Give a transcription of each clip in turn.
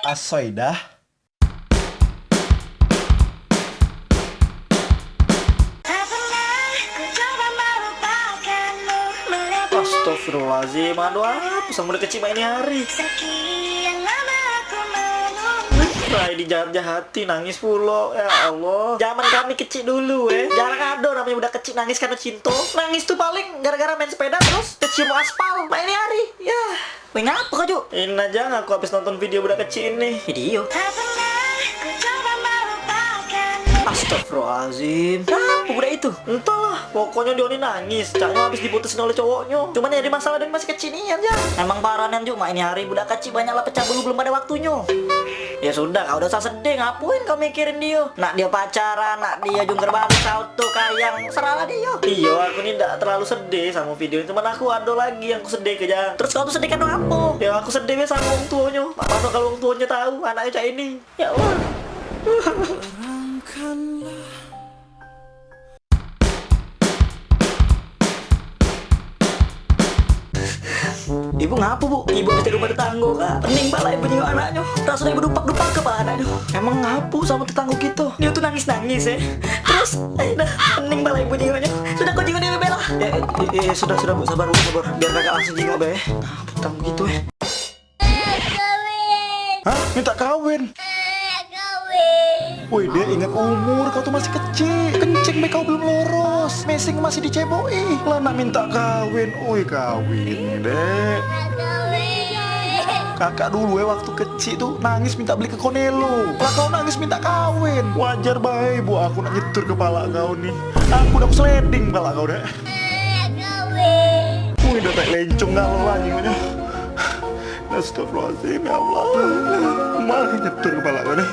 Asoidah. Astagfirullahaladzim, aduh apa sama udah kecil ini hari. Rai dijahat-jahati, nangis pula. Ya Allah, zaman kami kecil dulu jarang ada namanya udah kecil nangis karena cinta. Nangis tuh paling gara-gara main sepeda terus kecium aspal. Main ini hari, ya. Wih ngapa kau Ju? Ini aja aku habis nonton video budak kecil ini. Video? Astagfirullahaladzim. Apa budak itu? Entahlah, pokoknya dia ini nangis. Caknya habis diputusin oleh cowoknya. Cuman jadi masalah dan masih kecil nih aja. Emang parahan Ju, ini hari budak kecil banyaklah pecah bulu belum ada waktunya. Ya sudah, kau udah usah sedih, ngapain kau mikirin dia? Nak dia pacaran, nak dia jungkir balik auto kayang, serahlah dia. Iya, aku ini tidak terlalu sedih sama video ini, cuman aku ada lagi yang aku sedih aja. Terus kau tuh sedih karena apa? Ya aku sedih sama orang tuanya. Mana kalau orang tuanya tahu anaknya kayak ini? Ya Allah. Ibu ngapa bu? Ibu habis dari rumah tetangga kak. Pening balai ibu anaknya. Rasanya ibu dupak-dupak ke anaknya. Emang ngapu sama tetangga gitu? Dia tuh nangis-nangis Terus, pening balai ibu nyingoknya. Sudah kau jingok dia bela. Sudah bu, sabar bu, sabar. Biar kakak langsung jingok be. Ngapa tetangga gitu Hah? Minta kawin? Woi dia ingat umur, kau tuh masih kecil. Kencing be kau belum loros. Mesing masih diceboi. Lah nak minta kawin. Woi kawin dek. Kakak dulu waktu kecil tuh nangis minta beli ke Konelo. Lah kau nangis minta kawin. Wajar baik bu, aku nak nyetur kepala kau nih. Aku udah sliding kepala kau dek. Woi udah tak lencong kalau lagi punya. Astagfirullahaladzim ya Allah. Malah nyetur kepala kau deh.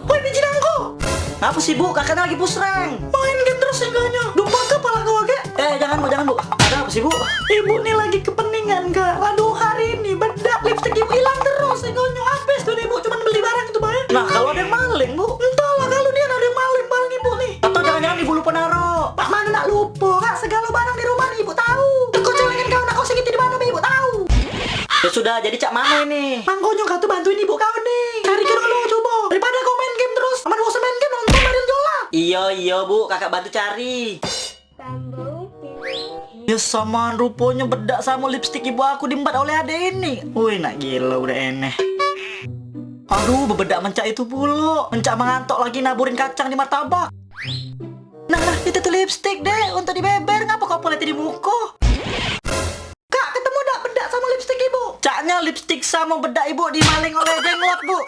Woi biji nangko. Apa sih bu? Kakaknya lagi pusreng. Main game terus enggaknya. Dupa kepala kau agak. Jangan bu. Ada apa sih bu? Ibu nih lagi kepeningan kak. Aduh hari ini bedak lipstick ibu hilang terus. Enggaknya habis tuh ibu cuma beli barang itu banyak. Nah kalau ada yang maling bu. Entahlah kalau dia ada yang maling ibu nih. Atau jangan-jangan ibu lupa naro. Pak mana nak lupa kak? Segala barang di rumah nih ibu tahu. Kau celengin kau nak kau segiti di mana ibu tahu. Ya sudah jadi cak mana ini? Mangkonyo kau tuh bantuin ibu kau nih. Cari kira lu coba. Daripada kau main game terus. Aman bosan main game nonton Marion Jola. Iya bu, kakak bantu cari. Ya samaan rupanya bedak sama lipstik ibu aku diembat oleh adek ini. Wih nak gila udah eneh. Aduh bebedak mencak itu pula. Mencak mengantok lagi naburin kacang di martabak. Nah itu tuh lipstik deh untuk dibeber. Ngapa kau poleti di muka? Kak ketemu dak bedak sama lipstik ibu? Caknya lipstik sama bedak ibu dimaling oleh jenglot bu.